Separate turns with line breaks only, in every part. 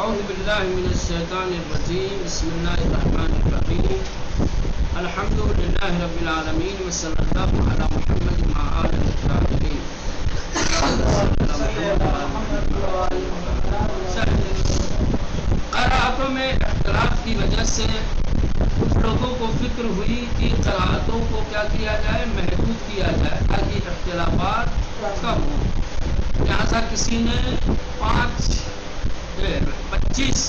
اعوذ باللہ من الشیطان الرجیم بسم اللہ الرحمن الرحیم الحمد للہ رب العالمین وصلی اللہ علی محمد وعلی آلہ الطاہرین۔ قرأتوں میں اختلاف کی وجہ سے کچھ لوگوں کو فکر ہوئی کہ قرأتوں کو کیا کیا جائے، محدود کیا جائے تاکہ اختلافات کم ہوں۔ لہٰذا کسی نے 25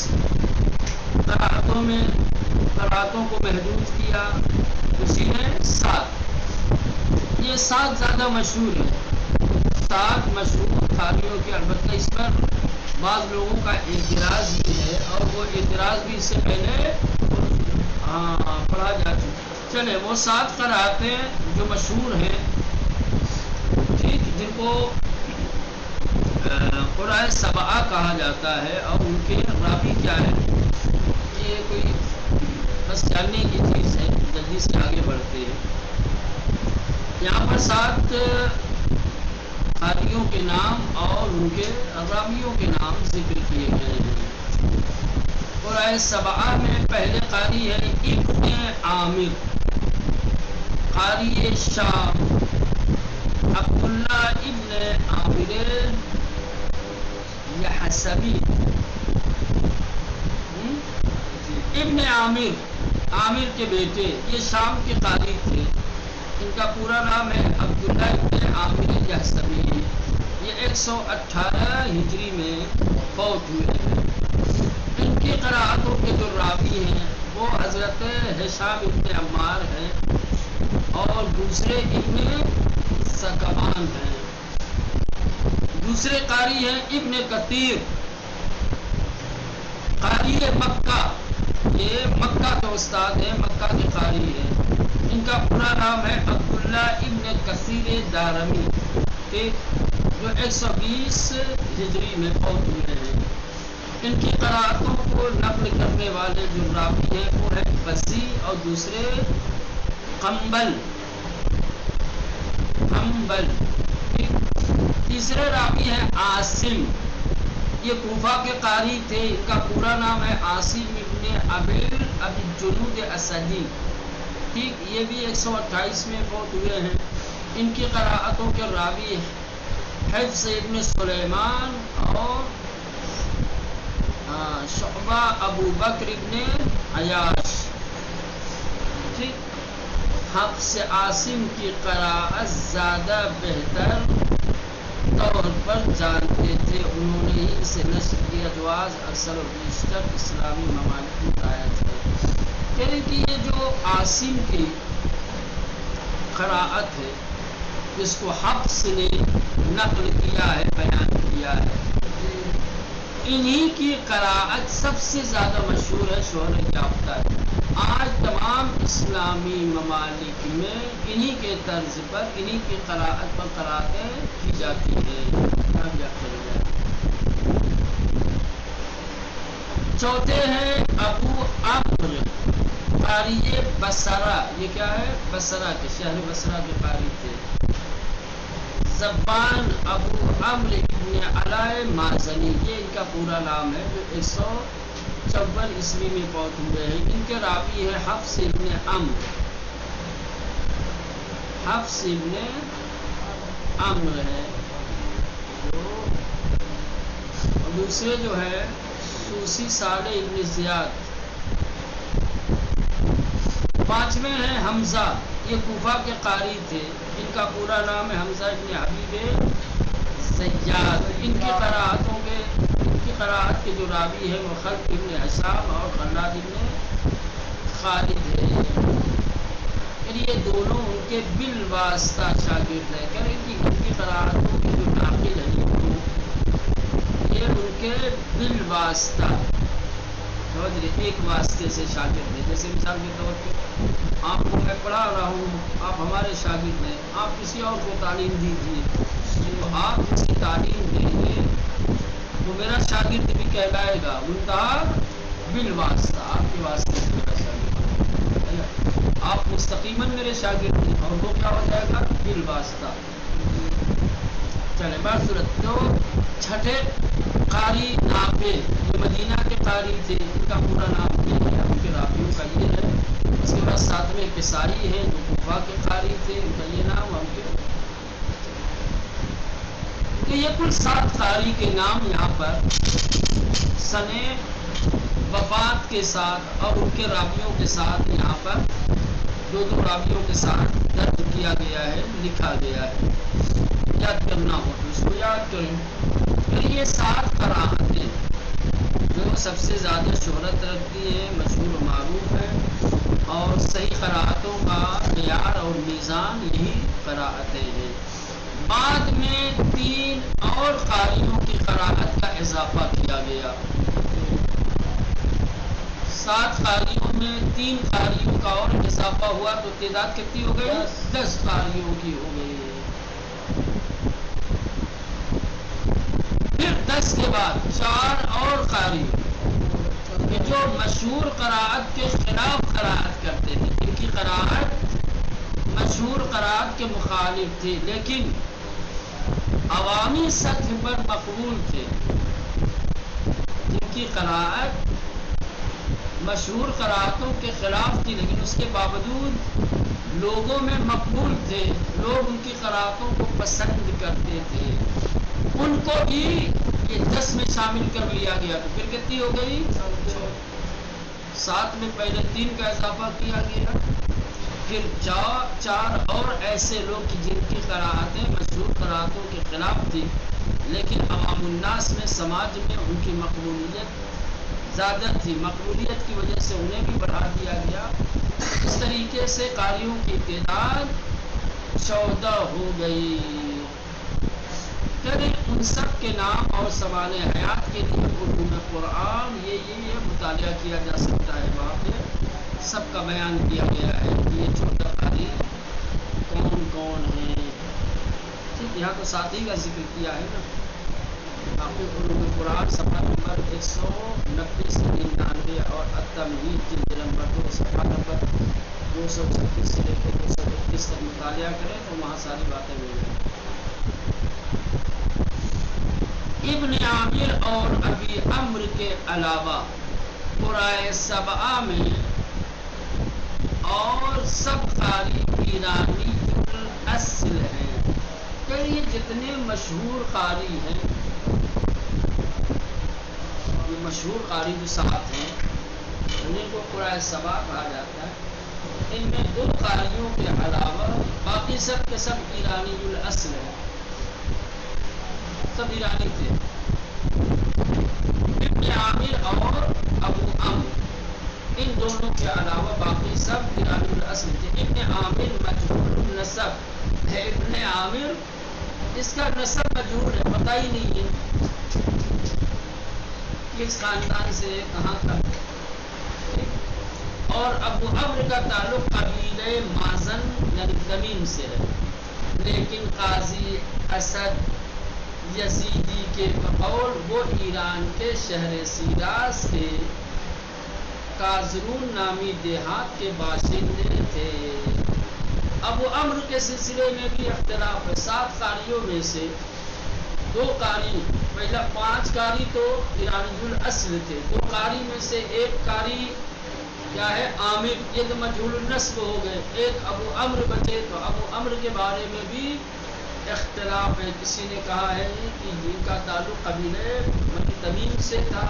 قرأتوں کو محدود کیا، کسی نے 7۔ یہ 7 زیادہ مشہور ہے، 7 مشہور قاریوں کے۔ البتہ اس پر بعض لوگوں کا اعتراض بھی ہے اور وہ اعتراض بھی اس سے پہلے پڑھا جا چکا۔ چلے وہ 7 قرأتیں جو مشہور ہیں، ٹھیک، جن کو قرآن سبعہ کہا جاتا ہے، اور ان کے راوی کیا ہے، یہ کوئی بس جاننے کی چیز ہے، جلدی سے آگے بڑھتے ہیں۔ یہاں پر 7 قاریوں کے نام اور ان کے راویوں کے نام ذکر کیے گئے ہیں۔ قرآن سبعہ میں پہلے قاری ہے ابن عامر، قاری شام عبداللہ ابن عامر یحسبی۔ ابن عامر کے بیٹے، یہ شام کے قاری تھے، ان کا پورا نام ہے عبداللہ ابن عامر یحسبی۔ یہ 118 ہجری میں فوت ہوئے ہیں۔ ان کی قرأتوں کے جو راوی ہیں وہ حضرت ہشام ابن عمار ہیں اور دوسرے ابن سکوان ہیں۔ دوسرے قاری ہیں ابن کثیر، قاری مکہ، یہ مکہ کے استاد ہیں، مکہ کے قاری ہیں۔ ان کا پورا نام ہے عبداللہ ابن کثیر دارمی، جو 120 ہجری میں فوت ہوئے ہیں۔ ان کی قرأتوں کو نقل کرنے والے جو راوی ہیں وہ ہے بزی اور دوسرے قنبل۔ تیسرے راوی ہیں عاصم، یہ کوفہ کے قاری تھے، ان کا پورا نام ہے عاصم ابن ابی الجنود اسدی، ٹھیک، یہ بھی 128 میں فوت ہوئے ہیں۔ ان کی قرأتوں کے راوی حفص ابن سلیمان اور شعبہ ابو بکر ابن عیاش، ٹھیک۔ حفص عاصم کی قرأت زیادہ بہتر طور پر جانتے تھے، انہوں نے ہی اسے نشر کیا، جواز اکثر و بیشتر اسلامی ممالک میں رائج ہے۔ کہہ کہ یہ جو عاصم کی قرأت ہے جس کو حفص نے نقل کیا ہے، بیان کیا ہے، انہی کی قرأت سب سے زیادہ مشہور ہے، شہرت یافتہ ہے۔ آج تمام اسلامی ممالک میں انہی کے طرز پر، انہی کی قرأت پر قرأتیں کی جاتی ہیں۔ چوتھے ہیں ابو عمرو قاری بصرہ، یہ کیا ہے، بصرہ کے، شہر بصرہ کے قاری تھے۔ زبان ابو عمرو ابن علاء مازنی، یہ ان کا پورا نام ہے، جو 154 عیسوی میں فوت ہوئے ہیں۔ ان کے راوی ہے حفص ابن عمرو ہے، اور دوسرے جو ہے سوسی صالح ابن زیاد۔ 5ویں ہیں حمزہ، یہ کوفہ کے قاری تھے، ان کا پورا نام ہے حمزہ ابن حبیب زیاد۔ ان کی قرأت کے جو راوی ہے وہ خلف ابن حشام اور خلاد ابن خالد ہے۔ یہ دونوں ان کے بالواسطہ شاگرد ہیں، کہہ رہے کہ ان کی قرأتوں کے جو ناقل ہیں یہ ان کے بالواسطہ، ایک واسطے سے شاگرد ہیں۔ جیسے مثال کے طور پہ آپ کو میں پڑھا رہا ہوں، آپ ہمارے شاگرد ہیں، آپ کسی اور کو تعلیم دیجیے، تو آپ جسے تعلیم دیں گے وہ میرا شاگرد بھی کہلائے گا، منتہا بالواسطہ، آپ کے واسطے سے میرا شاگرد ہے نا، آپ مستقیماً میرے شاگرد ہیں اور وہ کیا ہو جائے گا، بالواسطہ۔ چلے بات صورت تو چھٹے قاری نافع، یہ مدینہ قاری تھے، ان کا پورا نام یہ ہے، ان کے راویوں کا یہ ہے. اس کے بعد 7ویں کسائی ہیں جو کوفہ کے قاری تھے، ان کا یہ نام. ان کے یہ کل 7 قاری کے نام یہاں پر سنے وفات کے ساتھ اور ان کے راویوں کے ساتھ یہاں پر 2 راویوں کے ساتھ درج کیا گیا ہے، لکھا گیا ہے. یاد کرنا ہو تو اس کو یاد کریں. پھر یہ 7 قراءتیں جو سب سے زیادہ شہرت رکھتی ہیں، مشہور و معروف ہیں، اور صحیح قراءتوں کا معیار اور میزان یہی قراءتیں ہیں. بعد میں 3 اور قاریوں کی قراءت کا اضافہ کیا گیا. 7 قاریوں میں 3 قاریوں کا اور اضافہ ہوا تو تعداد کتنی ہو گئی؟ 10 قاریوں کی ہو گئی. پھر 10 کے بعد 4 اور قاری کہ جو مشہور قراءت کے خلاف قراءت کرتے تھے، جن کی قراءت مشہور قراءت کے مخالف تھی لیکن عوامی سطح پر مقبول تھے. جن کی قراءت مشہور قراءتوں کے خلاف تھی لیکن اس کے باوجود لوگوں میں مقبول تھے، لوگ ان کی قراءتوں کو پسند کرتے تھے، ان کو بھی یہ 10 میں شامل کر لیا گیا. تو پھر کتنی ہو گئی؟ 7 میں پہلے 3 کا اضافہ کیا گیا. پھر 4 اور ایسے لوگ کہ جن کی قراءتیں مشہور قراءتوں کے خلاف تھی لیکن عوام الناس میں، سماج میں ان کی مقبولیت زیادہ تھی، مقبولیت کی وجہ سے انہیں بھی بڑھا دیا گیا. اس طریقے سے قاریوں کی تعداد 14 ہو گئی. پھر ان سب کے نام اور سوال حیات کے لیے علوم قرآن یہ مطالعہ کیا جا سکتا ہے. وہاں پہ سب کا بیان کیا گیا ہے کہ یہ 14 قاری کون کون ہیں. ٹھیک، یہاں تو ساتھی کا ذکر کیا ہے نا. باقی علوم قرآن صفحہ نمبر 190 سے 99 اور التمہید جلد نمبر 2 صفحہ نمبر 236 سے لے کے 231 تک مطالعہ کریں تو وہاں ساری باتیں مل جائیں. ابن عامر اور ابی عمرو کے علاوہ قرائے 7 میں اور سب قاری ایرانی الاصل ہیں. کہ یہ جتنے مشہور قاری ہیں، یہ مشہور قاری جو 7 ہیں انہیں کو قرائے 7 کہا جاتا ہے. ان میں 2 قاریوں کے علاوہ باقی سب کے سب ایرانی الاصل ہیں، سب ایرانی تھے. ابن عامر اور ابو عمرو ان دونوں کے علاوہ باقی سب ایرانی الاصل تھے. ابن عامر مجہول النسب ہے. ابن عامر اس کا نسب مجہول ہے، پتہ ہی نہیں ہے کس خاندان سے، کہاں کا. اور ابو عمرو کا تعلق قبیلہ مازن یعنی تمیم سے ہے، لیکن قاضی اسد یزیدی کے بقول وہ ایران کے شہر شیراز کے کازرون نامی دیہات کے باشندے تھے. ابو عمرو کے سلسلے میں بھی اختلاف ہے. 7 قاریوں میں سے 2 قاری، پہلا 5 قاری تو ایرانی الاصل تھے. 2 قاری میں سے ایک قاری کیا ہے؟ عامر، یہ تو مجہول النسب ہو گئے. ایک ابو عمرو بچے. تو ابو عمرو کے بارے میں بھی اختلاف ہے. کسی نے کہا ہے کہ جن کا تعلق قبیلہ بنی تمیم سے تھا.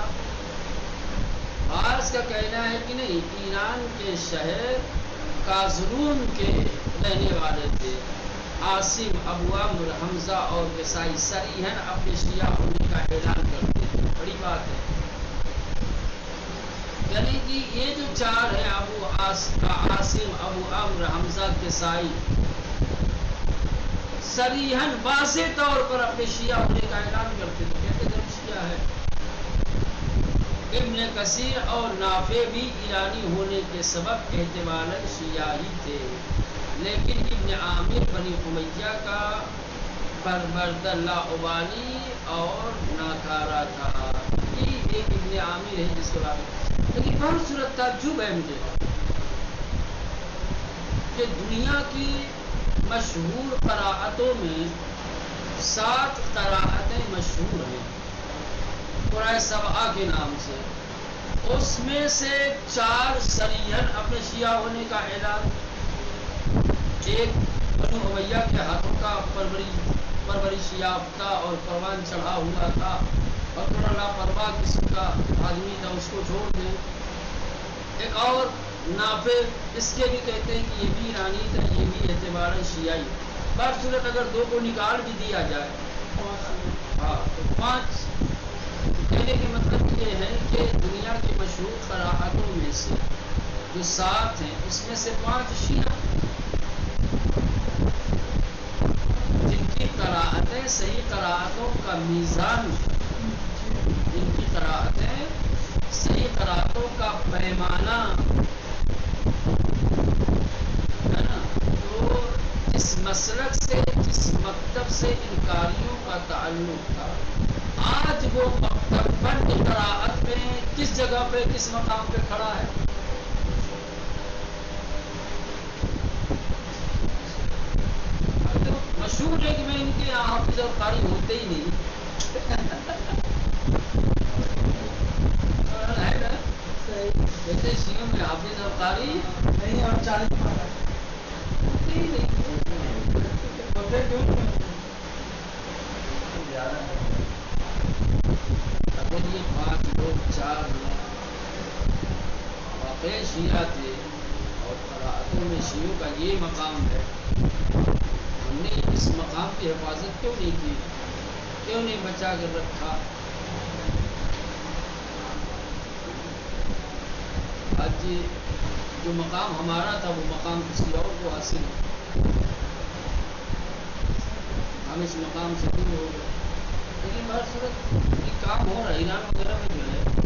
بعض کا کہنا ہے کہ نہیں، ایران کے شہر کازرون کے رہنے والے تھے. عاصم، ابو عمرو، حمزہ اور کسائی صریحاً اپنے شیعہ ہونے کا اعلان کرتے تھے. بڑی بات ہے. یعنی کہ یہ جو 4 ہیں، ابو عاصم، ابو عمرو، حمزہ، کسائی، صریحاً واضح طور پر اپنے شیعہ ہونے کا اعلان کرتے تھے. کہتے تھے شیعہ ہے. ابن کثیر اور نافع بھی ایرانی ہونے کے سبب احتمالاً شیعہ ہی تھے، لیکن ابن عامر بنی امیہ کا پرورده لاابالی اور ناکارہ تھا. یہ ایک ابن عامر ہے جس کے بارے میں، لیکن بہت صورت تعجب ہے مجھے کہ دنیا کی مشہور قراءتوں میں 7 قراءتیں مشہور ہیں قرائے 7 کے نام سے. اس میں سے 4 صریحاً اپنے شیعہ ہونے کا اعلان. ایک بنو امیہ کے ہاتھوں کا پرورش یافتہ اور پروان چڑھا ہوا تھا، اور تھوڑا لاپرواہ قسم کا آدمی تھا، اس کو چھوڑ دیں. ایک اور نافع، اس کے بھی کہتے ہیں کہ یہ بھی ایرانی تھا، یہ بھی اعتباراً شیعی. بہر صورت اگر 2 کو نکال بھی دیا جائے، ہاں، تو 5. کہنے کا مطلب یہ ہے کہ دنیا کی مشہور قراءتوں میں سے جو 7 ہیں، اس میں سے 5 شیعہ، جن کی قراءتیں صحیح قراءتوں کا میزان، جن کی قراءتیں صحیح قراءتوں کا پیمانہ ہے نا. تو جس مسلک سے، جس مکتب سے انکاریوں کا تعلق تھا، آج وہ مکتب بند قراءت میں کس جگہ پہ، کس مقام پہ کھڑا ہے؟ مشہور ہے کہ میں ان کے یہاں حافظ اور قاری ہوتے ہی نہیں ہے نا. کہتے شیعوں میں حافظ اور قاری
نہیں، اور 40
ہوتے ہی نہیں.
ہوتے کیوں؟
اگر یہ 5 لوگ 4 لوگ واقعی شیعہ تھے اور قراءتوں میں شیعوں کا یہ مقام ہے، ہم نے اس مقام کی حفاظت کیوں نہیں کی، کیوں نہیں بچا کر رکھا؟ آج جو مقام ہمارا تھا وہ مقام کسی اور کو حاصل ہے، ہم اس مقام سے دور ہو گئے. لیکن ہر صورت یہ کام ہو رہا ہے ایران وغیرہ میں جو ہے